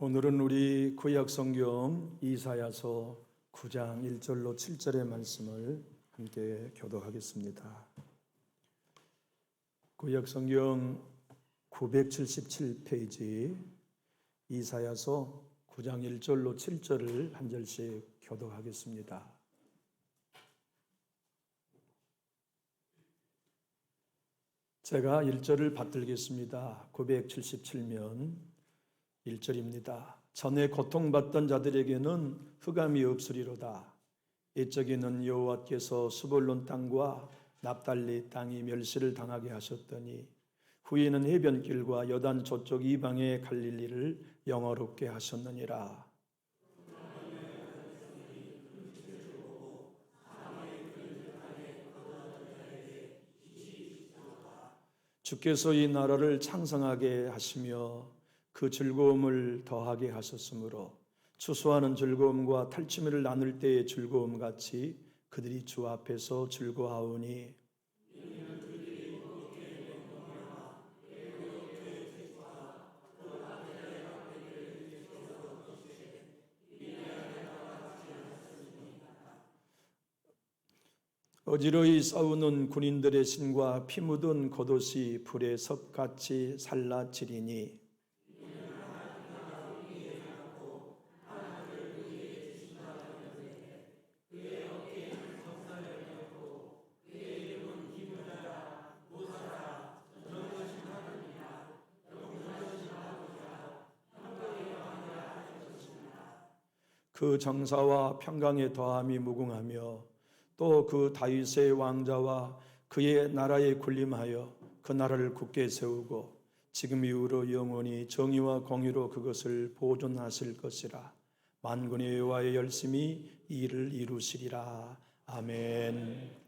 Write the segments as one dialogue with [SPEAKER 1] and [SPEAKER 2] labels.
[SPEAKER 1] 오늘은 우리 구약성경 이사야서 9장 1절로 7절의 말씀을 함께 교독하겠습니다. 구약성경 977페이지 이사야서 9장 1절로 7절을 한 절씩 교독하겠습니다. 제가 1절을 받들겠습니다. 977면 1절입니다. 전에 고통받던 자들에게는 흑암이 없으리로다. 이적에는 여호와께서 스불론 땅과 납달리 땅이 멸시를 당하게 하셨더니 후에는 해변길과 여단 저쪽 이방의 갈릴리를 영화롭게 하셨느니라. 주께서 이 나라를 창성하게 하시며 그 즐거움을 더하게 하셨으므로 추수하는 즐거움과 탈취물을 나눌 때의 즐거움 같이 그들이 주 앞에서 즐거워하오니 어지러이 싸우는 군인들의 신과 피 묻은 겉옷이 불의 섭같이 살라지리니 그 정사와 평강의 더함이 무궁하며 또 그 다윗의 왕자와 그의 나라에 군림하여 그 나라를 굳게 세우고 지금 이후로 영원히 정의와 공의로 그것을 보존하실 것이라. 만군의 여호와의 열심히 이 일을 이루시리라. 아멘.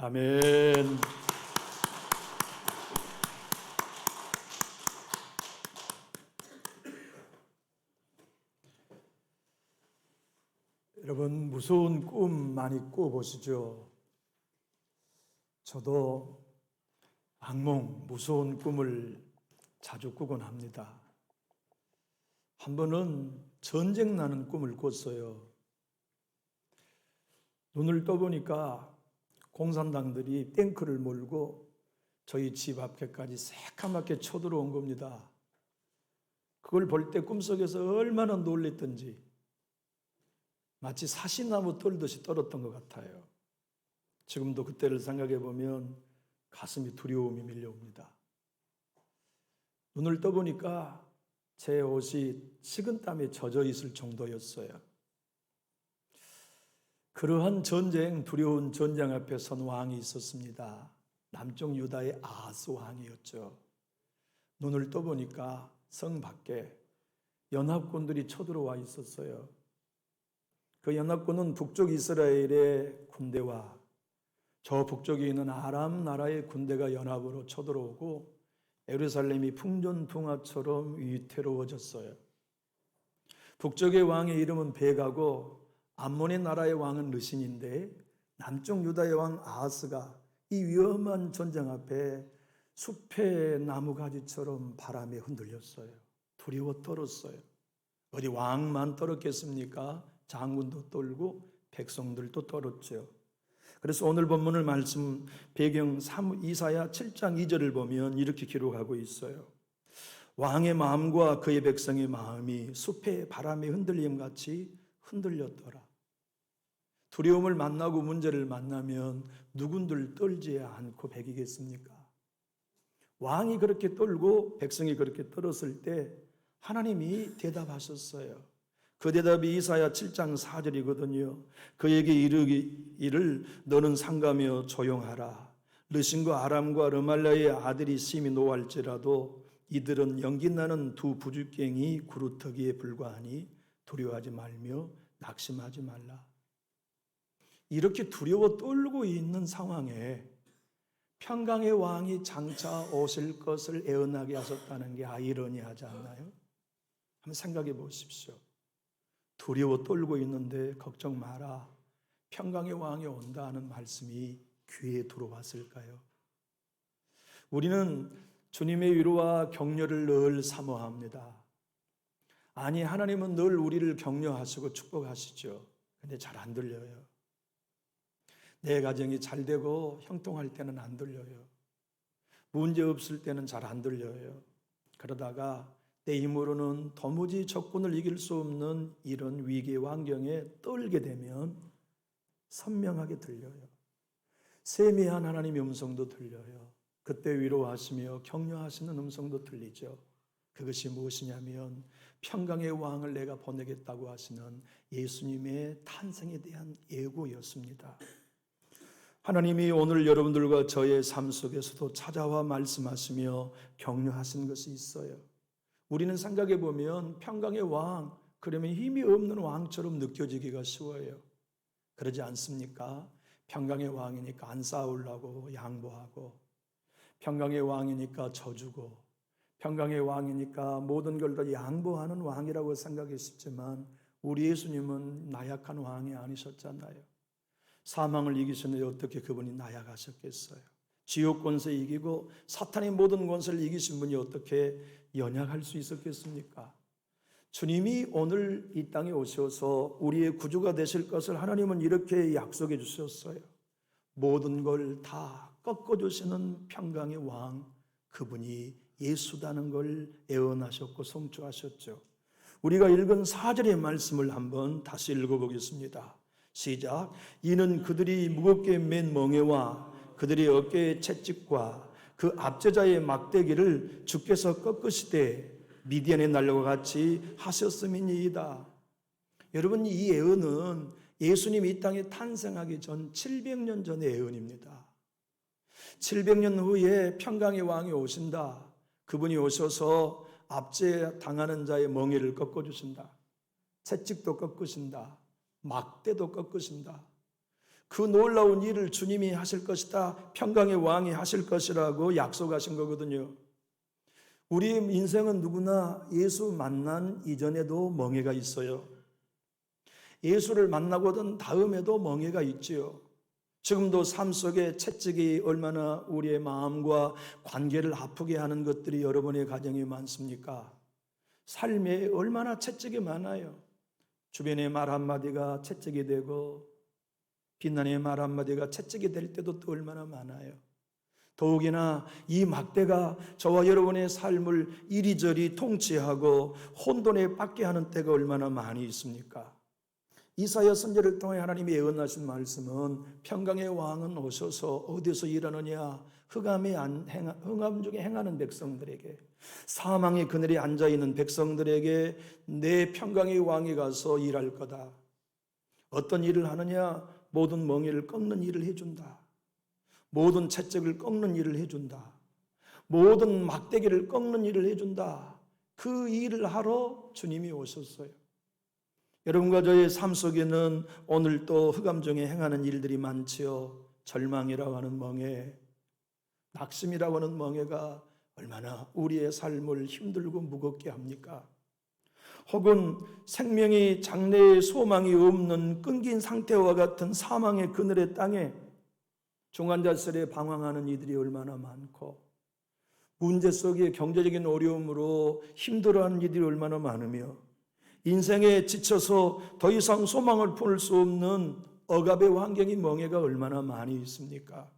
[SPEAKER 1] 아멘. 여러분, 무서운 꿈 많이 꿔보시죠? 저도 악몽, 무서운 꿈을 자주 꾸곤 합니다. 한 번은 전쟁 나는 꿈을 꿨어요. 눈을 떠보니까 공산당들이 탱크를 몰고 저희 집 앞에까지 새까맣게 쳐들어온 겁니다. 그걸 볼 때 꿈속에서 얼마나 놀랬던지 마치 사시나무 떨듯이 떨었던 것 같아요. 지금도 그때를 생각해 보면 가슴이 두려움이 밀려옵니다. 눈을 떠보니까 제 옷이 식은땀에 젖어 있을 정도였어요. 그러한 전쟁, 두려운 전쟁 앞에 선 왕이 있었습니다. 남쪽 유다의 아하스 왕이었죠. 눈을 떠보니까 성 밖에 연합군들이 쳐들어와 있었어요. 그 연합군은 북쪽 이스라엘의 군대와 저 북쪽에 있는 아람 나라의 군대가 연합으로 쳐들어오고 예루살렘이 풍전등화처럼 위태로워졌어요. 북쪽의 왕의 이름은 베가고 암몬의 나라의 왕은 르신인데 남쪽 유다의 왕 아하스가 이 위험한 전쟁 앞에 숲의 나무가지처럼 바람에 흔들렸어요. 두려워 떨었어요. 어디 왕만 떨었겠습니까? 장군도 떨고 백성들도 떨었죠. 그래서 오늘 본문을 말씀 배경 이사야 7장 2절을 보면 이렇게 기록하고 있어요. 왕의 마음과 그의 백성의 마음이 숲의 바람에 흔들림같이 흔들렸더라. 두려움을 만나고 문제를 만나면 누군들 떨지 않고 배기겠습니까? 왕이 그렇게 떨고 백성이 그렇게 떨었을 때 하나님이 대답하셨어요. 그 대답이 이사야 7장 4절이거든요. 그에게 이르기를 너는 상가며 조용하라. 르신과 아람과 르말라의 아들이 심히 노할지라도 이들은 연기나는 두 부죽갱이 구루터기에 불과하니 두려워하지 말며 낙심하지 말라. 이렇게 두려워 떨고 있는 상황에 평강의 왕이 장차 오실 것을 예언하게 하셨다는 게 아이러니하지 않나요? 한번 생각해 보십시오. 두려워 떨고 있는데 걱정 마라. 평강의 왕이 온다 하는 말씀이 귀에 들어왔을까요? 우리는 주님의 위로와 격려를 늘 사모합니다. 아니, 하나님은 늘 우리를 격려하시고 축복하시죠. 근데 잘 안 들려요. 내 가정이 잘 되고 형통할 때는 안 들려요. 문제 없을 때는 잘 안 들려요. 그러다가 내 힘으로는 도무지 적군을 이길 수 없는 이런 위기의 환경에 떨게 되면 선명하게 들려요. 세미한 하나님의 음성도 들려요. 그때 위로하시며 격려하시는 음성도 들리죠. 그것이 무엇이냐면 평강의 왕을 내가 보내겠다고 하시는 예수님의 탄생에 대한 예고였습니다. 하나님이 오늘 여러분들과 저의 삶 속에서도 찾아와 말씀하시며 격려하신 것이 있어요. 우리는 생각해 보면 평강의 왕, 그러면 힘이 없는 왕처럼 느껴지기가 쉬워요. 그러지 않습니까? 평강의 왕이니까 안 싸우려고 양보하고, 평강의 왕이니까 져주고, 평강의 왕이니까 모든 걸 다 양보하는 왕이라고 생각이 쉽지만 우리 예수님은 나약한 왕이 아니셨잖아요. 사망을 이기셨는데 어떻게 그분이 나약하셨겠어요? 지옥 권세 이기고 사탄의 모든 권세를 이기신 분이 어떻게 연약할 수 있었겠습니까? 주님이 오늘 이 땅에 오셔서 우리의 구주가 되실 것을 하나님은 이렇게 약속해 주셨어요. 모든 걸 다 꺾어주시는 평강의 왕, 그분이 예수다는 걸 예언하셨고 성취하셨죠. 우리가 읽은 4절의 말씀을 한번 다시 읽어보겠습니다. 시작. 이는 그들이 무겁게 맨 멍에와 그들의 어깨의 채찍과 그 압제자의 막대기를 주께서 꺾으시되 미디안의 날과 같이 하셨음이니이다. 여러분, 이 예언은 예수님이 이 땅에 탄생하기 전 700년 전의 예언입니다. 700년 후에 평강의 왕이 오신다. 그분이 오셔서 압제당하는 자의 멍에를 꺾어주신다. 채찍도 꺾으신다. 막대도 꺾으신다. 그 놀라운 일을 주님이 하실 것이다. 평강의 왕이 하실 것이라고 약속하신 거거든요. 우리의 인생은 누구나 예수 만난 이전에도 멍해가 있어요. 예수를 만나고 든 다음에도 멍해가 있지요. 지금도 삶 속에 채찍이 얼마나 우리의 마음과 관계를 아프게 하는 것들이 여러분의 가정에 많습니까? 삶에 얼마나 채찍이 많아요. 주변의 말 한마디가 채찍이 되고 비난의 말 한마디가 채찍이 될 때도 또 얼마나 많아요. 더욱이나 이 막대가 저와 여러분의 삶을 이리저리 통치하고 혼돈에 빠게 하는 때가 얼마나 많이 있습니까? 이사야 선지자를 통해 하나님이 예언하신 말씀은 평강의 왕은 오셔서 어디서 일하느냐? 흑암 중에 행하는 백성들에게, 사망의 그늘에 앉아있는 백성들에게 내 평강의 왕이 가서 일할 거다. 어떤 일을 하느냐? 모든 멍에를 꺾는 일을 해준다. 모든 채찍을 꺾는 일을 해준다. 모든 막대기를 꺾는 일을 해준다. 그 일을 하러 주님이 오셨어요. 여러분과 저의 삶 속에는 오늘 또 흑암 중에 행하는 일들이 많지요. 절망이라고 하는 멍에, 낙심이라고 하는 멍에가 얼마나 우리의 삶을 힘들고 무겁게 합니까? 혹은 생명이 장래의 소망이 없는 끊긴 상태와 같은 사망의 그늘의 땅에 중환자실에 방황하는 이들이 얼마나 많고, 문제 속에 경제적인 어려움으로 힘들어하는 이들이 얼마나 많으며, 인생에 지쳐서 더 이상 소망을 품을 수 없는 억압의 환경이 멍해가 얼마나 많이 있습니까?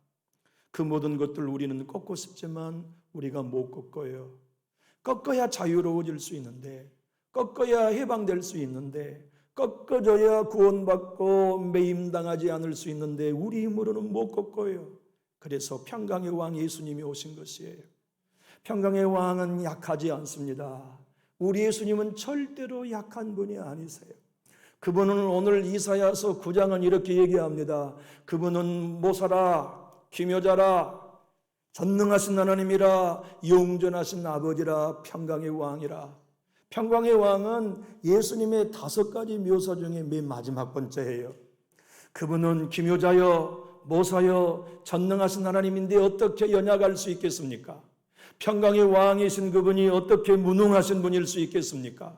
[SPEAKER 1] 그 모든 것들 우리는 꺾고 싶지만 우리가 못 꺾어요. 꺾어야 자유로워질 수 있는데, 꺾어야 해방될 수 있는데, 꺾어져야 구원받고 매임당하지 않을 수 있는데 우리 힘으로는 못 꺾어요. 그래서 평강의 왕 예수님이 오신 것이에요. 평강의 왕은 약하지 않습니다. 우리 예수님은 절대로 약한 분이 아니세요. 그분은 오늘 이사야서 9장은 이렇게 얘기합니다. 그분은 모사라, 기묘자라, 전능하신 하나님이라, 영존하신 아버지라, 평강의 왕이라. 평강의 왕은 예수님의 5가지 묘사 중에 맨 마지막 번째예요. 그분은 기묘자여, 모사여, 전능하신 하나님인데 어떻게 연약할 수 있겠습니까? 평강의 왕이신 그분이 어떻게 무능하신 분일 수 있겠습니까?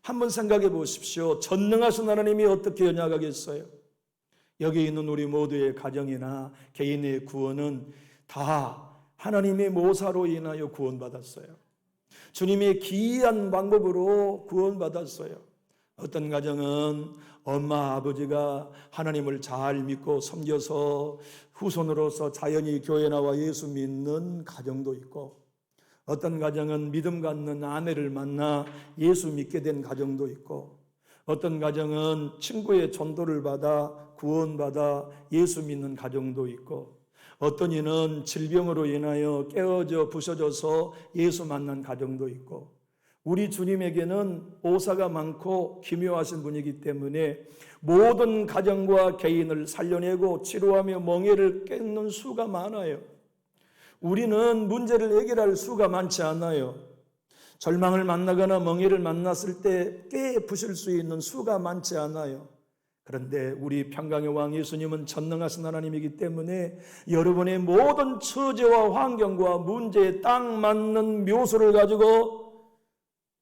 [SPEAKER 1] 한번 생각해 보십시오. 전능하신 하나님이 어떻게 연약하겠어요? 여기 있는 우리 모두의 가정이나 개인의 구원은 다 하나님의 모사로 인하여 구원받았어요. 주님의 기이한 방법으로 구원받았어요. 어떤 가정은 엄마 아버지가 하나님을 잘 믿고 섬겨서 후손으로서 자연히 교회 나와 예수 믿는 가정도 있고, 어떤 가정은 믿음 갖는 아내를 만나 예수 믿게 된 가정도 있고, 어떤 가정은 친구의 전도를 받아 구원받아 예수 믿는 가정도 있고, 어떤 이는 질병으로 인하여 깨어져 부서져서 예수 만난 가정도 있고, 우리 주님에게는 오사가 많고 기묘하신 분이기 때문에 모든 가정과 개인을 살려내고 치료하며 멍에를 깨는 수가 많아요. 우리는 문제를 해결할 수가 많지 않아요. 절망을 만나거나 멍에를 만났을 때 깨부실 수 있는 수가 많지 않아요. 그런데 우리 평강의 왕 예수님은 전능하신 하나님이기 때문에 여러분의 모든 처지와 환경과 문제에 딱 맞는 묘수를 가지고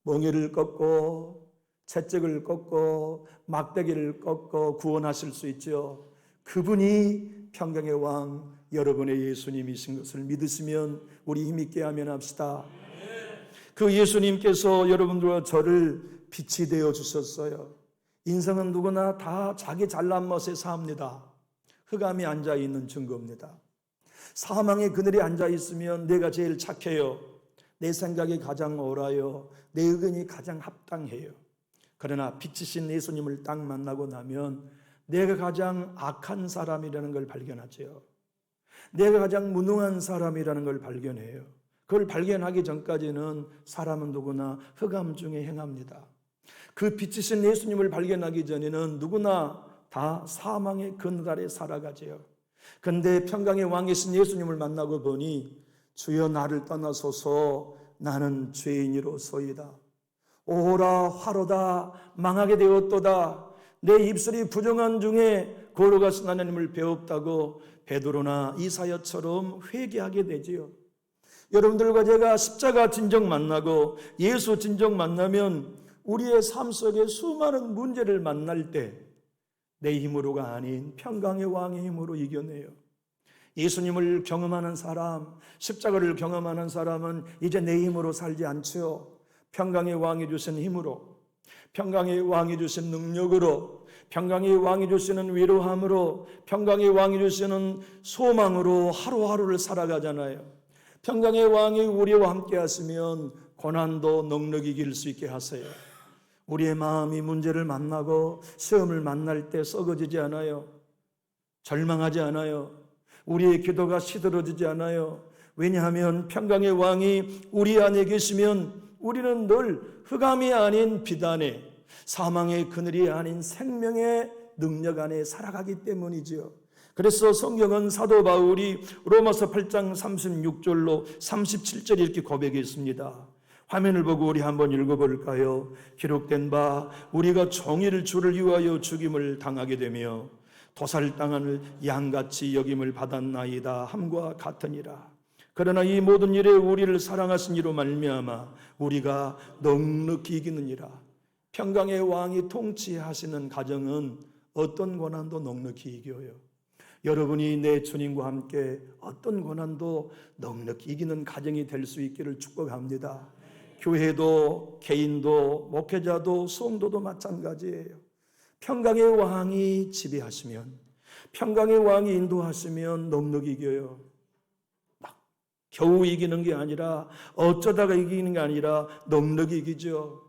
[SPEAKER 1] 멍에를 꺾고 채찍을 꺾고 막대기를 꺾고 구원하실 수 있죠. 그분이 평강의 왕 여러분의 예수님이신 것을 믿으시면 우리 힘있게 아멘합시다. 그 예수님께서 여러분들과 저를 빛이 되어 주셨어요. 인생은 누구나 다 자기 잘난 멋에 삽니다. 흑암이 앉아있는 증거입니다. 사망의 그늘에 앉아있으면 내가 제일 착해요. 내 생각이 가장 옳아요. 내 의견이 가장 합당해요. 그러나 빛이신 예수님을 딱 만나고 나면 내가 가장 악한 사람이라는 걸 발견하죠. 내가 가장 무능한 사람이라는 걸 발견해요. 그걸 발견하기 전까지는 사람은 누구나 흑암 중에 행합니다. 그 빛이신 예수님을 발견하기 전에는 누구나 다 사망의 그늘 아래 살아가지요. 그런데 평강의 왕이신 예수님을 만나고 보니 주여 나를 떠나소서 나는 죄인이로소이다. 오라 화로다 망하게 되었도다. 내 입술이 부정한 중에 걸어가신 하나님을 배웠다고 베드로나 이사야처럼 회개하게 되지요. 여러분들과 제가 십자가 진정 만나고 예수 진정 만나면 우리의 삶 속에 수많은 문제를 만날 때 내 힘으로가 아닌 평강의 왕의 힘으로 이겨내요. 예수님을 경험하는 사람, 십자가를 경험하는 사람은 이제 내 힘으로 살지 않죠. 평강의 왕이 주신 힘으로, 평강의 왕이 주신 능력으로, 평강의 왕이 주시는 위로함으로, 평강의 왕이 주시는 소망으로 하루하루를 살아가잖아요. 평강의 왕이 우리와 함께 하시면 고난도 넉넉히 이길 수 있게 하세요. 우리의 마음이 문제를 만나고 시험을 만날 때 썩어지지 않아요. 절망하지 않아요. 우리의 기도가 시들어지지 않아요. 왜냐하면 평강의 왕이 우리 안에 계시면 우리는 늘 흑암이 아닌 빛 안에, 사망의 그늘이 아닌 생명의 능력 안에 살아가기 때문이지요. 그래서 성경은 사도 바울이 로마서 8장 36절로 37절 이렇게 고백했습니다. 화면을 보고 우리 한번 읽어볼까요? 기록된 바 우리가 종일 주를 위하여 죽임을 당하게 되며 도살당하는 양같이 여김을 받았나이다 함과 같으니라. 그러나 이 모든 일에 우리를 사랑하신 이로 말미암아 우리가 넉넉히 이기느니라. 평강의 왕이 통치하시는 가정은 어떤 고난도 넉넉히 이겨요. 여러분이 내 주님과 함께 어떤 고난도 넉넉히 이기는 가정이 될 수 있기를 축복합니다. 교회도 개인도 목회자도 성도도 마찬가지예요. 평강의 왕이 지배하시면, 평강의 왕이 인도하시면 넉넉히 이겨요. 막 겨우 이기는 게 아니라, 어쩌다가 이기는 게 아니라 넉넉히 이기죠.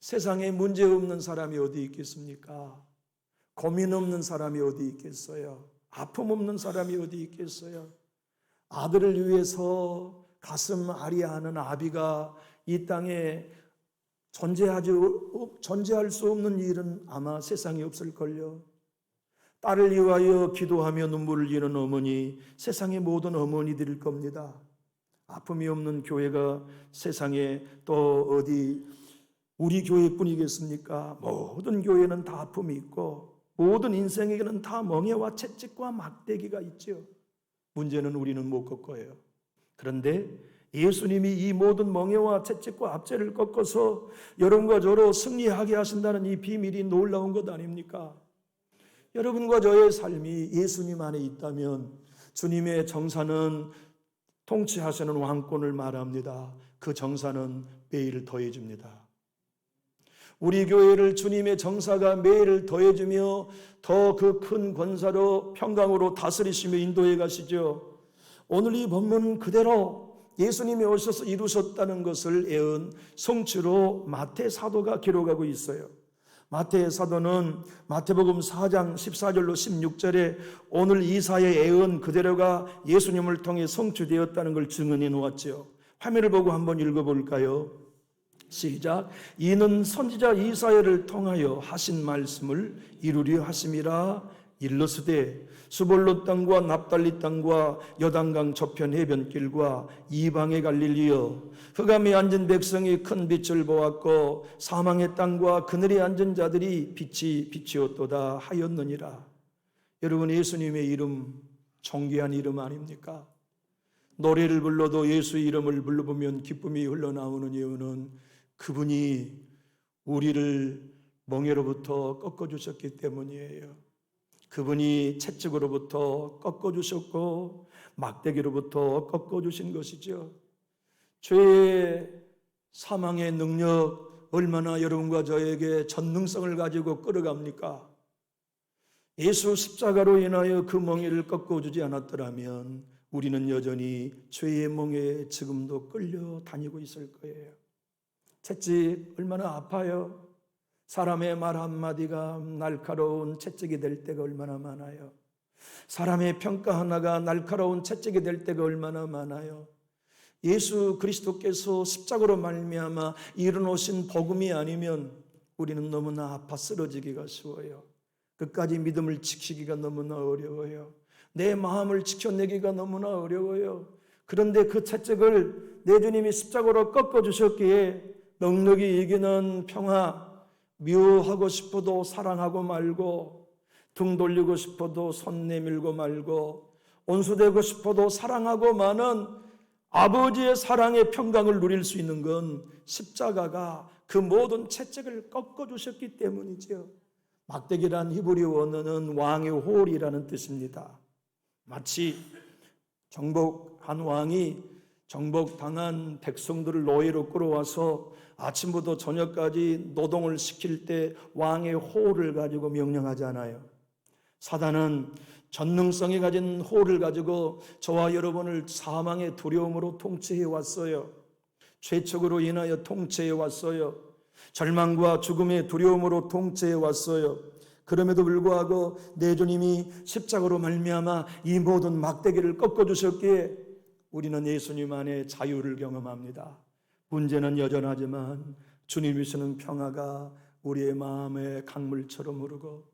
[SPEAKER 1] 세상에 문제 없는 사람이 어디 있겠습니까? 고민 없는 사람이 어디 있겠어요? 아픔 없는 사람이 어디 있겠어요? 아들을 위해서 가슴 아리하는 아비가 이 땅에 존재할 수 없는 일은 아마 세상에 없을걸요. 딸을 위하여 기도하며 눈물을 흘리는 어머니, 세상의 모든 어머니들일 겁니다. 아픔이 없는 교회가 세상에 또 어디 우리 교회뿐이겠습니까? 모든 교회는 다 아픔이 있고 모든 인생에게는 다 멍해와 채찍과 막대기가 있죠. 문제는 우리는 못 꺾어요. 그런데 예수님이 이 모든 멍해와 채찍과 압제를 꺾어서 여러분과 저로 승리하게 하신다는 이 비밀이 놀라운 것 아닙니까? 여러분과 저의 삶이 예수님 안에 있다면 주님의 정사는 통치하시는 왕권을 말합니다. 그 정사는 매일 더해집니다. 우리 교회를 주님의 정사가 매일 더해주며 더 그 큰 권사로 평강으로 다스리시며 인도해 가시죠. 오늘 이 본문 그대로 예수님이 오셔서 이루셨다는 것을 애은 성취로 마태 사도가 기록하고 있어요. 마태 사도는 마태복음 4장 14절로 16절에 오늘 이사의 애은 그대로가 예수님을 통해 성취되었다는 걸 증언해 놓았죠. 화면을 보고 한번 읽어볼까요? 시작. 이는 선지자 이사야를 통하여 하신 말씀을 이루려 하심이라. 일러스되 수볼로 땅과 납달리 땅과 여단강 저편 해변길과 이방의 갈릴리여 흑암에 앉은 백성이 큰 빛을 보았고 사망의 땅과 그늘에 앉은 자들이 빛이 비치었도다 하였느니라. 여러분, 예수님의 이름 존귀한 이름 아닙니까? 노래를 불러도 예수의 이름을 불러보면 기쁨이 흘러나오는 이유는 그분이 우리를 멍에로부터 꺾어주셨기 때문이에요. 그분이 채찍으로부터 꺾어주셨고 막대기로부터 꺾어주신 것이죠. 죄의 사망의 능력 얼마나 여러분과 저에게 전능성을 가지고 끌어갑니까? 예수 십자가로 인하여 그 멍에를 꺾어주지 않았더라면 우리는 여전히 죄의 멍에에 지금도 끌려다니고 있을 거예요. 채찍 얼마나 아파요. 사람의 말 한마디가 날카로운 채찍이 될 때가 얼마나 많아요. 사람의 평가 하나가 날카로운 채찍이 될 때가 얼마나 많아요. 예수 그리스도께서 십자가로 말미암아 이루어놓으신 복음이 아니면 우리는 너무나 아파 쓰러지기가 쉬워요. 끝까지 믿음을 지키기가 너무나 어려워요. 내 마음을 지켜내기가 너무나 어려워요. 그런데 그 채찍을 내 주님이 십자가로 꺾어주셨기에 넉넉히 이기는 평화, 미워하고 싶어도 사랑하고 말고 등 돌리고 싶어도 손 내밀고 말고, 온수되고 싶어도 사랑하고만은 아버지의 사랑의 평강을 누릴 수 있는 건 십자가가 그 모든 채찍을 꺾어주셨기 때문이죠. 막대기란 히브리 원어는 왕의 호울이라는 뜻입니다. 마치 정복한 왕이 정복당한 백성들을 노예로 끌어와서 아침부터 저녁까지 노동을 시킬 때 왕의 호울을 가지고 명령하잖아요. 사단은 전능성이 가진 호를 가지고 저와 여러분을 사망의 두려움으로 통치해 왔어요. 죄책으로 인하여 통치해 왔어요. 절망과 죽음의 두려움으로 통치해 왔어요. 그럼에도 불구하고 내 주님이 십자가로 말미암아 이 모든 막대기를 꺾어주셨기에 우리는 예수님 안에 자유를 경험합니다. 문제는 여전하지만 주님이 주시는 평화가 우리의 마음에 강물처럼 흐르고,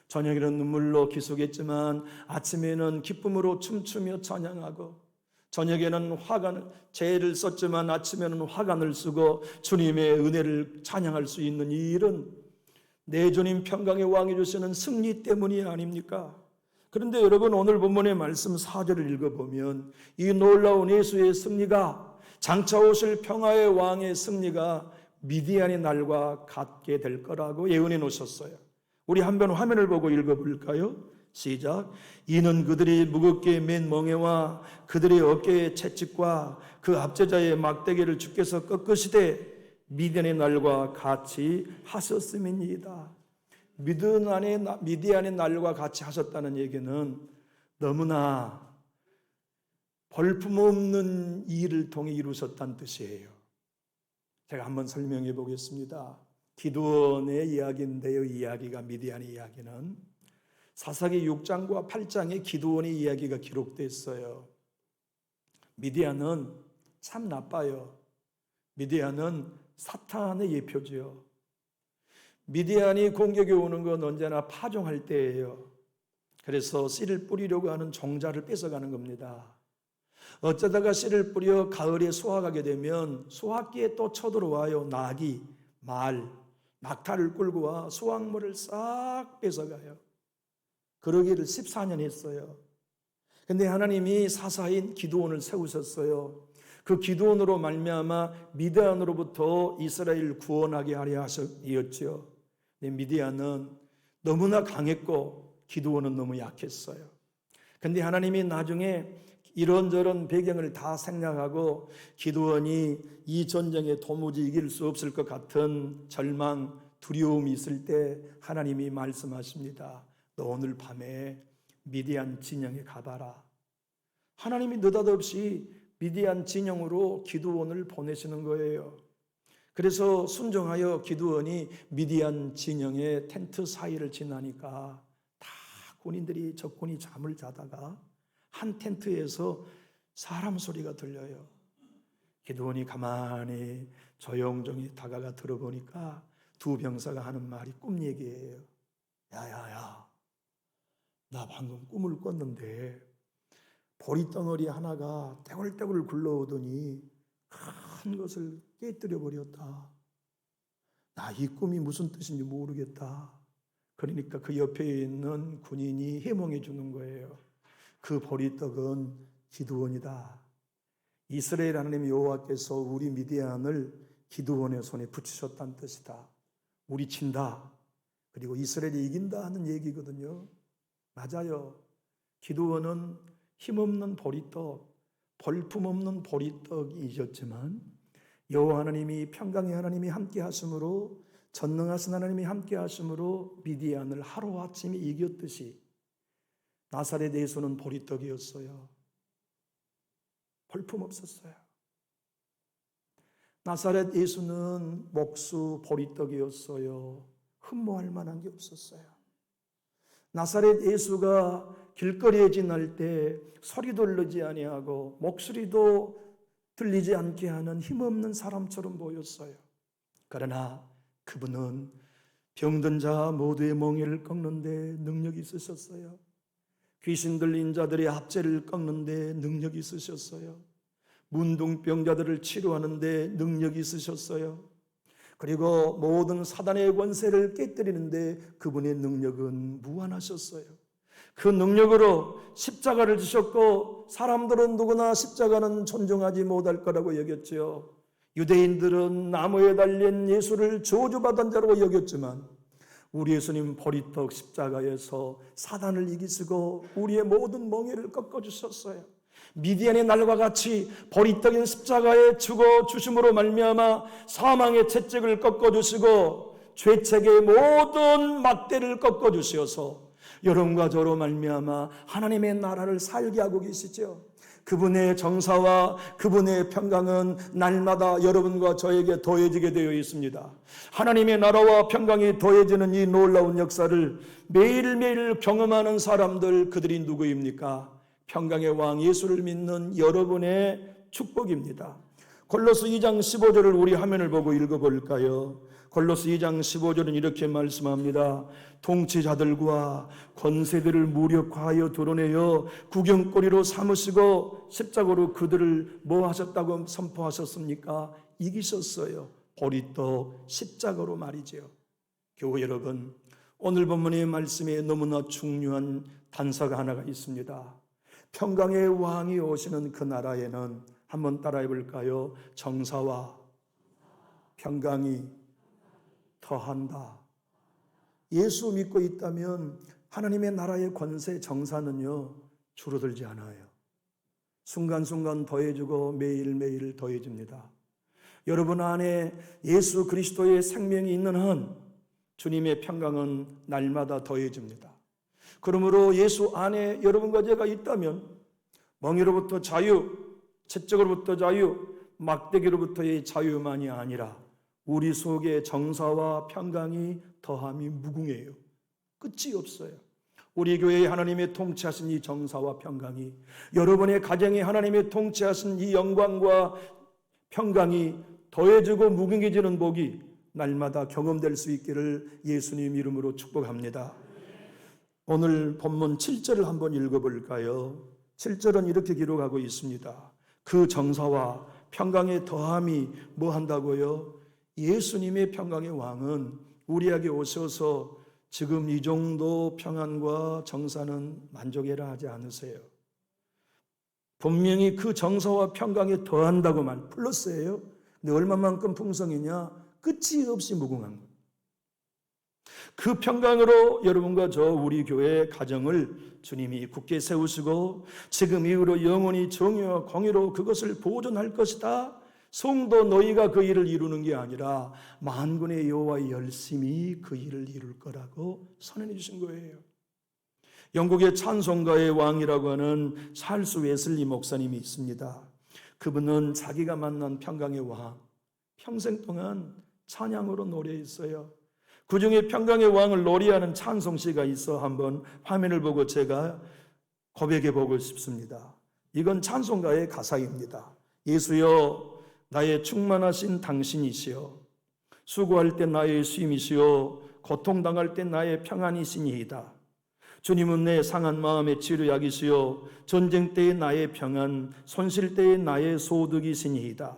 [SPEAKER 1] 저녁에는 눈물로 기속했지만 아침에는 기쁨으로 춤추며 찬양하고, 저녁에는 죄를 썼지만 아침에는 화관을 쓰고 주님의 은혜를 찬양할 수 있는 이 일은 내 주님 평강의 왕이 주시는 승리 때문이 아닙니까? 그런데 여러분, 오늘 본문의 말씀 4절을 읽어보면 이 놀라운 예수의 승리가, 장차 오실 평화의 왕의 승리가 미디안의 날과 같게 될 거라고 예언해 놓으셨어요. 우리 한번 화면을 보고 읽어볼까요? 시작. 이는 그들이 무겁게 맨 멍에와 그들의 어깨의 채찍과 그 압제자의 막대기를 주께서 꺾으시되 미디안의 날과 같이 하셨음이니이다. 미디안의 날과 같이 하셨다는 얘기는 너무나 볼품없는 일을 통해 이루셨다는 뜻이에요. 제가 한번 설명해 보겠습니다. 기드온의 이야기인데요, 이 이야기가, 미디안의 이야기는 사사기 6장과 8장에 기드온의 이야기가 기록됐어요. 미디안은 참 나빠요. 미디안은 사탄의 예표죠. 미디안이 공격에 오는 건 언제나 파종할 때예요. 그래서 씨를 뿌리려고 하는 종자를 뺏어가는 겁니다. 어쩌다가 씨를 뿌려 가을에 수확하게 되면 수확기에 또 쳐들어와요. 낙이, 말, 낙타를 끌고 와 수확물을 싹 뺏어가요. 그러기를 14년 했어요. 근데 하나님이 사사인 기드온을 세우셨어요. 그 기드온으로 말미암아 미디안으로부터 이스라엘을 구원하게 하려 하셨죠. 근데 미디안은 너무나 강했고 기드온은 너무 약했어요. 근데 하나님이 나중에 이런저런 배경을 다 생각하고 기드온이 이 전쟁에 도무지 이길 수 없을 것 같은 절망, 두려움이 있을 때 하나님이 말씀하십니다. 너 오늘 밤에 미디안 진영에 가봐라. 하나님이 느닷없이 미디안 진영으로 기드온을 보내시는 거예요. 그래서 순종하여 기드온이 미디안 진영의 텐트 사이를 지나니까 다 군인들이, 적군이 잠을 자다가 한 텐트에서 사람 소리가 들려요. 기드온이 가만히 조용조용히 다가가 들어보니까 두 병사가 하는 말이 꿈 얘기예요. 야야야, 나 방금 꿈을 꿨는데 보리덩어리 하나가 떼굴떼굴 굴러오더니 큰 것을 깨뜨려 버렸다. 나 이 꿈이 무슨 뜻인지 모르겠다. 그러니까 그 옆에 있는 군인이 해몽해 주는 거예요. 그 보리떡은 기드온이다. 이스라엘 하나님 여호와께서 우리 미디안을 기드온의 손에 붙이셨다는 뜻이다. 우리 친다. 그리고 이스라엘이 이긴다 하는 얘기거든요. 맞아요. 기드온은 힘없는 보리떡, 볼품없는 보리떡이셨지만 여호와 하나님이, 평강의 하나님이 함께 하심으로, 전능하신 하나님이 함께 하심으로 미디안을 하루아침에 이겼듯이 나사렛 예수는 보리떡이었어요. 볼품없었어요. 나사렛 예수는 목수 보리떡이었어요. 흠모할 만한 게 없었어요. 나사렛 예수가 길거리에 지날 때 소리도 들리지 아니하고 목소리도 들리지 않게 하는 힘없는 사람처럼 보였어요. 그러나 그분은 병든 자 모두의 멍에를 꺾는데 능력이 있으셨어요. 귀신 들린 자들의 압제를 꺾는데 능력이 있으셨어요. 문둥병자들을 치료하는데 능력이 있으셨어요. 그리고 모든 사단의 권세를 깨뜨리는데 그분의 능력은 무한하셨어요. 그 능력으로 십자가를 지셨고, 사람들은 누구나 십자가는 존중하지 못할 거라고 여겼지요. 유대인들은 나무에 달린 예수를 저주받은 자라고 여겼지만, 우리 예수님 보리떡 십자가에서 사단을 이기시고 우리의 모든 멍에를 꺾어주셨어요. 미디안의 날과 같이 보리떡인 십자가에 죽어 주심으로 말미암아 사망의 채찍을 꺾어주시고 죄책의 모든 막대를 꺾어주셔서 여러분과 저로 말미암아 하나님의 나라를 살게 하고 계시죠. 그분의 정사와 그분의 평강은 날마다 여러분과 저에게 더해지게 되어 있습니다. 하나님의 나라와 평강이 더해지는 이 놀라운 역사를 매일매일 경험하는 사람들, 그들이 누구입니까? 평강의 왕 예수를 믿는 여러분의 축복입니다. 골로새 2장 15절을 우리 화면을 보고 읽어볼까요? 골로새 2장 15절은 이렇게 말씀합니다. 통치자들과 권세들을 무력화하여 드러내어 구경거리로 삼으시고 십자가로 그들을 뭐 하셨다고 선포하셨습니까? 이기셨어요. 보리떡 십자가로 말이죠. 교회 여러분, 오늘 본문의 말씀에 너무나 중요한 단서가 하나가 있습니다. 평강의 왕이 오시는 그 나라에는 한번 따라해 볼까요? 정사와 평강이 더한다. 예수 믿고 있다면 하나님의 나라의 권세, 정사는요 줄어들지 않아요. 순간순간 더해지고 매일매일 더해집니다. 여러분 안에 예수 그리스도의 생명이 있는 한 주님의 평강은 날마다 더해집니다. 그러므로 예수 안에 여러분과 제가 있다면 멍에로부터 자유, 채찍으로부터 자유, 막대기로부터의 자유만이 아니라 우리 속에 정사와 평강이 더함이 무궁해요. 끝이 없어요. 우리 교회에 하나님의 통치하신 이 정사와 평강이, 여러분의 가정에 하나님의 통치하신 이 영광과 평강이 더해지고 무궁해지는 복이 날마다 경험될 수 있기를 예수님 이름으로 축복합니다. 오늘 본문 7절을 한번 읽어볼까요? 7절은 이렇게 기록하고 있습니다. 그 정사와 평강의 더함이 뭐 한다고요? 예수님의 평강의 왕은 우리에게 오셔서 지금 이 정도 평안과 정사는 만족해라 하지 않으세요. 분명히 그 정사와 평강에 더한다고 말, 플러스예요. 근데 얼마만큼 풍성이냐? 끝이 없이 무궁한 것. 그 평강으로 여러분과 저 우리 교회의 가정을 주님이 굳게 세우시고 지금 이후로 영원히 정의와 공의로 그것을 보존할 것이다. 성도 너희가 그 일을 이루는 게 아니라 만군의 여호와 열심히 그 일을 이룰 거라고 선언해 주신 거예요. 영국의 찬송가의 왕이라고 하는 찰스 웨슬리 목사님이 있습니다. 그분은 자기가 만난 평강의 왕, 평생 동안 찬양으로 노래했어요. 그 중에 평강의 왕을 노래하는 찬송시가 있어 한번 화면을 보고 제가 고백해 보고 싶습니다. 이건 찬송가의 가사입니다. 예수여 나의 충만하신 당신이시여 수고할 때 나의 쉼이시여 고통당할 때 나의 평안이시니이다. 주님은 내 상한 마음의 치료약이시여 전쟁 때의 나의 평안, 손실 때의 나의 소득이시니이다.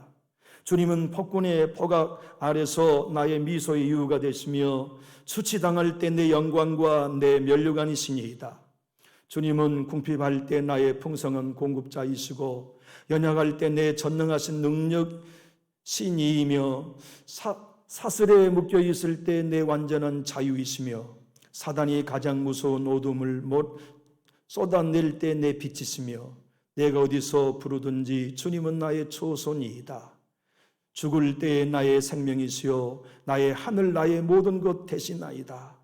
[SPEAKER 1] 주님은 폭군의 포각 아래서 나의 미소의 이유가 되시며 수치당할 때 내 영광과 내 면류관이시니이다. 주님은 궁핍할 때 나의 풍성한 공급자이시고 연약할 때 내 전능하신 능력신이이며 사슬에 묶여 있을 때 내 완전한 자유이시며 사단이 가장 무서운 어둠을 못 쏟아낼 때 내 빛이시며 내가 어디서 부르든지 주님은 나의 초손이이다. 죽을 때에 나의 생명이시여 나의 하늘 나의 모든 것 되시나이다.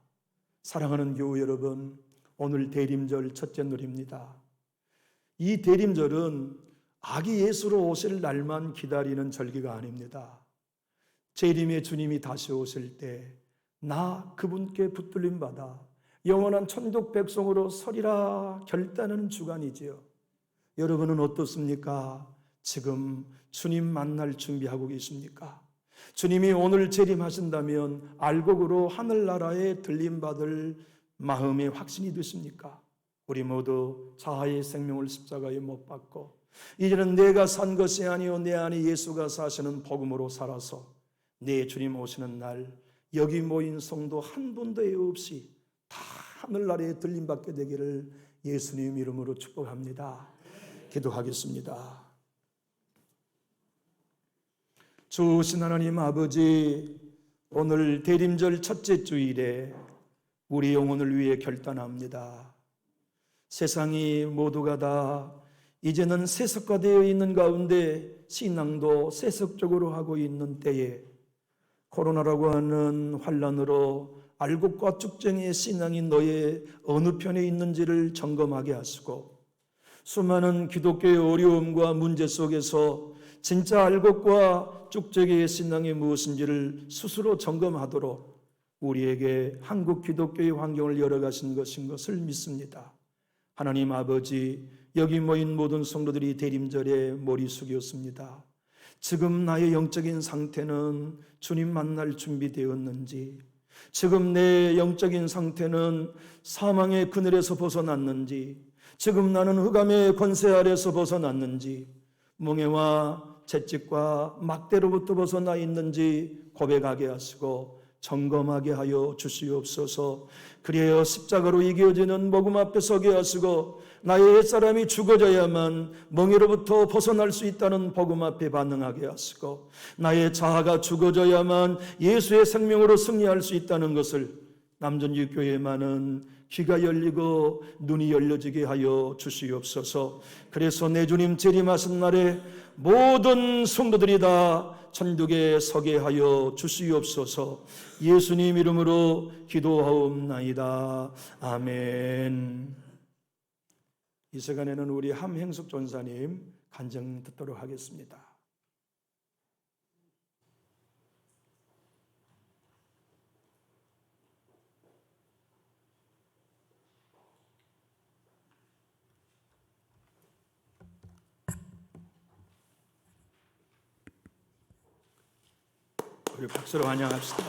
[SPEAKER 1] 사랑하는 교우 여러분, 오늘 대림절 첫째 날입니다. 이 대림절은 아기 예수로 오실 날만 기다리는 절기가 아닙니다. 재림의 주님이 다시 오실 때 나 그분께 붙들림 받아 영원한 천국 백성으로 서리라 결단하는 주간이지요. 여러분은 어떻습니까? 지금 주님 만날 준비하고 계십니까? 주님이 오늘 재림하신다면 알곡으로 하늘나라에 들림받을 마음의 확신이 되십니까? 우리 모두 자아의 생명을 십자가에 못 박고 이제는 내가 산 것이 아니요 내 안에 예수가 사시는 복음으로 살아서 내 주님 오시는 날 여기 모인 성도 한 분도 애 없이 다 하늘나라에 들림받게 되기를 예수님 이름으로 축복합니다. 기도하겠습니다. 주신 하나님 아버지, 오늘 대림절 첫째 주일에 우리 영혼을 위해 결단합니다. 세상이 모두가 다 이제는 세속화되어 있는 가운데 신앙도 세속적으로 하고 있는 때에 코로나라고 하는 환란으로 알곡과 쭉정이의 신앙이 너의 어느 편에 있는지를 점검하게 하시고, 수많은 기독교의 어려움과 문제 속에서 진짜 알곡과 쭉정이의 신앙이 무엇인지를 스스로 점검하도록 우리에게 한국 기독교의 환경을 열어가신 것인 것을 믿습니다. 하나님 아버지, 여기 모인 모든 성도들이 대림절에 머리 숙였습니다. 지금 나의 영적인 상태는 주님 만날 준비되었는지, 지금 내 영적인 상태는 사망의 그늘에서 벗어났는지, 지금 나는 흑암의 권세 아래서 벗어났는지, 멍해와 채찍과 막대로부터 벗어나 있는지 고백하게 하시고 점검하게 하여 주시옵소서. 그리하여 십자가로 이겨지는 복음 앞에 서게 하시고 나의 옛사람이 죽어져야만 멍에로부터 벗어날 수 있다는 복음 앞에 반응하게 하시고 나의 자아가 죽어져야만 예수의 생명으로 승리할 수 있다는 것을 남전주 교회만은 귀가 열리고 눈이 열려지게 하여 주시옵소서. 그래서 내 주님 재림하신 날에 모든 성도들이 다 천국에 서게 하여 주시옵소서. 예수님 이름으로 기도하옵나이다. 아멘. 이 시간에는 우리 함행숙 전사님 간증 듣도록 하겠습니다. 우리 박수로 환영합시다.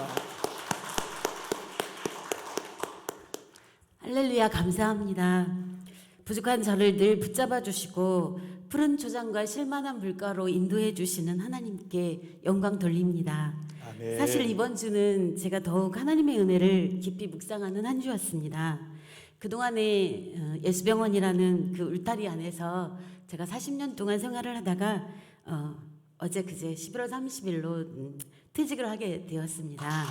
[SPEAKER 2] 할렐루야, 감사합니다. 부족한 저를 늘 붙잡아 주시고 푸른 초장과 실만한 물가로 인도해 주시는 하나님께 영광 돌립니다.
[SPEAKER 1] 아멘.
[SPEAKER 2] 사실 이번 주는 제가 더욱 하나님의 은혜를 깊이 묵상하는 한 주였습니다. 그동안에 예수병원이라는 그 울타리 안에서 제가 40년 동안 생활을 하다가 어제 그제 11월 30일로 퇴직을 하게 되었습니다.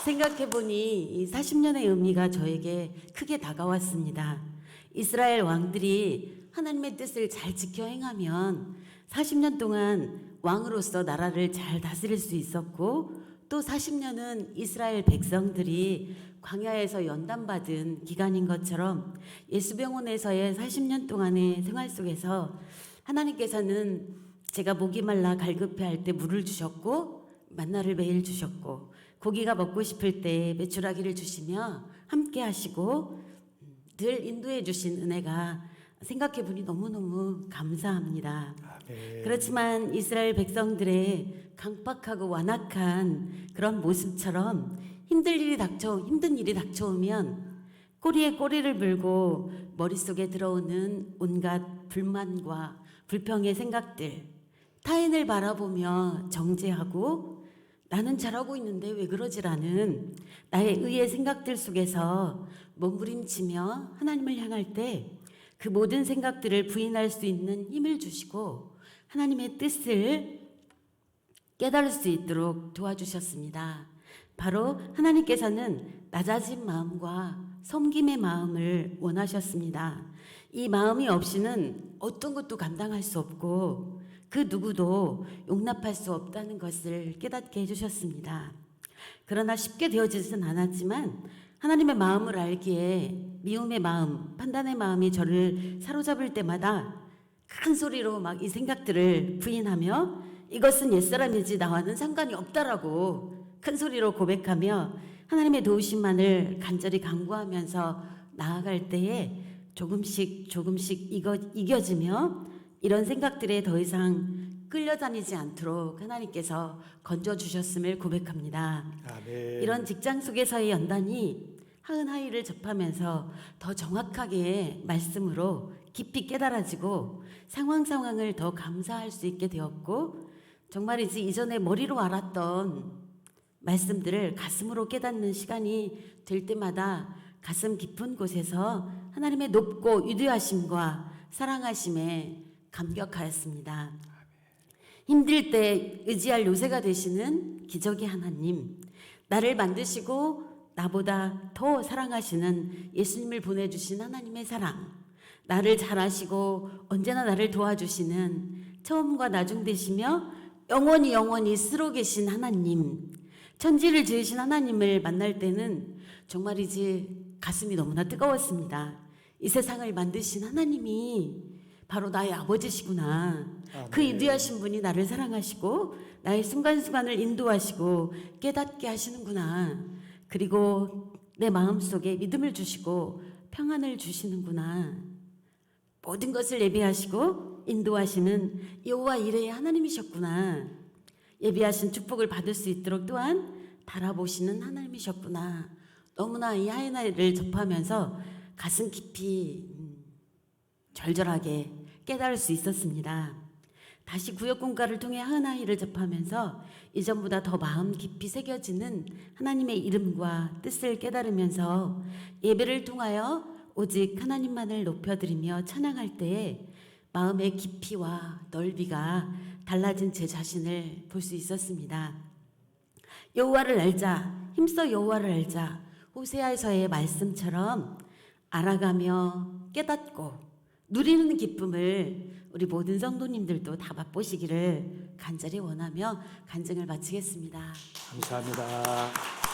[SPEAKER 2] 생각해보니 이 40년의 의미가 저에게 크게 다가왔습니다. 이스라엘 왕들이 하나님의 뜻을 잘 지켜 행하면 40년 동안 왕으로서 나라를 잘 다스릴 수 있었고, 또 40년은 이스라엘 백성들이 광야에서 연단받은 기간인 것처럼 예수병원에서의 40년 동안의 생활 속에서 하나님께서는 제가 목이 말라 갈급해할 때 물을 주셨고, 만나를 매일 주셨고, 고기가 먹고 싶을 때 메추라기를 주시며 함께 하시고 늘 인도해 주신 은혜가 생각해보니 너무너무 감사합니다.
[SPEAKER 1] 아멘.
[SPEAKER 2] 그렇지만 이스라엘 백성들의 강팍하고 완악한 그런 모습처럼 힘든 일이 닥쳐오면 꼬리에 꼬리를 물고 머릿속에 들어오는 온갖 불만과 불평의 생각들, 타인을 바라보며 정죄하고 나는 잘하고 있는데 왜 그러지라는 나의 의의 생각들 속에서 몸부림치며 하나님을 향할 때 그 모든 생각들을 부인할 수 있는 힘을 주시고 하나님의 뜻을 깨달을 수 있도록 도와주셨습니다. 바로 하나님께서는 낮아진 마음과 섬김의 마음을 원하셨습니다. 이 마음이 없이는 어떤 것도 감당할 수 없고 그 누구도 용납할 수 없다는 것을 깨닫게 해주셨습니다. 그러나 쉽게 되어지진 않았지만 하나님의 마음을 알기에 미움의 마음, 판단의 마음이 저를 사로잡을 때마다 큰 소리로 막 이 생각들을 부인하며 이것은 옛사람이지 나와는 상관이 없다라고 큰 소리로 고백하며 하나님의 도우심만을 간절히 간구하면서 나아갈 때에 조금씩 이겨지며 이런 생각들에 더 이상 끌려다니지 않도록 하나님께서 건져주셨음을 고백합니다.
[SPEAKER 1] 아멘.
[SPEAKER 2] 이런 직장 속에서의 연단이 하은하의를 접하면서 더 정확하게 말씀으로 깊이 깨달아지고 상황을 더 감사할 수 있게 되었고, 정말이지 이전에 머리로 알았던 말씀들을 가슴으로 깨닫는 시간이 될 때마다 가슴 깊은 곳에서 하나님의 높고 위대하심과 사랑하심에 감격하였습니다. 힘들 때 의지할 요새가 되시는 기적의 하나님, 나를 만드시고 나보다 더 사랑하시는 예수님을 보내주신 하나님의 사랑, 나를 잘 아시고 언제나 나를 도와주시는 처음과 나중 되시며 영원히 쓰러 계신 하나님, 천지를 지으신 하나님을 만날 때는 정말이지 가슴이 너무나 뜨거웠습니다. 이 세상을 만드신 하나님이 바로 나의 아버지시구나. 그 위대하신 분이 나를 사랑하시고 나의 순간순간을 인도하시고 깨닫게 하시는구나. 그리고 내 마음속에 믿음을 주시고 평안을 주시는구나. 모든 것을 예비하시고 인도하시는 여호와 이레의 하나님이셨구나. 예비하신 축복을 받을 수 있도록 또한 달아보시는 하나님이셨구나. 너무나 이 하나를 접하면서 가슴 깊이 절절하게 깨달을 수 있었습니다. 다시 구역공과를 통해 하나이를 접하면서 이전보다 더 마음 깊이 새겨지는 하나님의 이름과 뜻을 깨달으면서 예배를 통하여 오직 하나님만을 높여드리며 찬양할 때에 마음의 깊이와 넓이가 달라진 제 자신을 볼 수 있었습니다. 여호와를 알자, 힘써 여호와를 알자, 호세아서의 말씀처럼 알아가며 깨닫고 누리는 기쁨을 우리 모든 성도님들도 다 맛보시기를 간절히 원하며 간증을 마치겠습니다.
[SPEAKER 1] 감사합니다.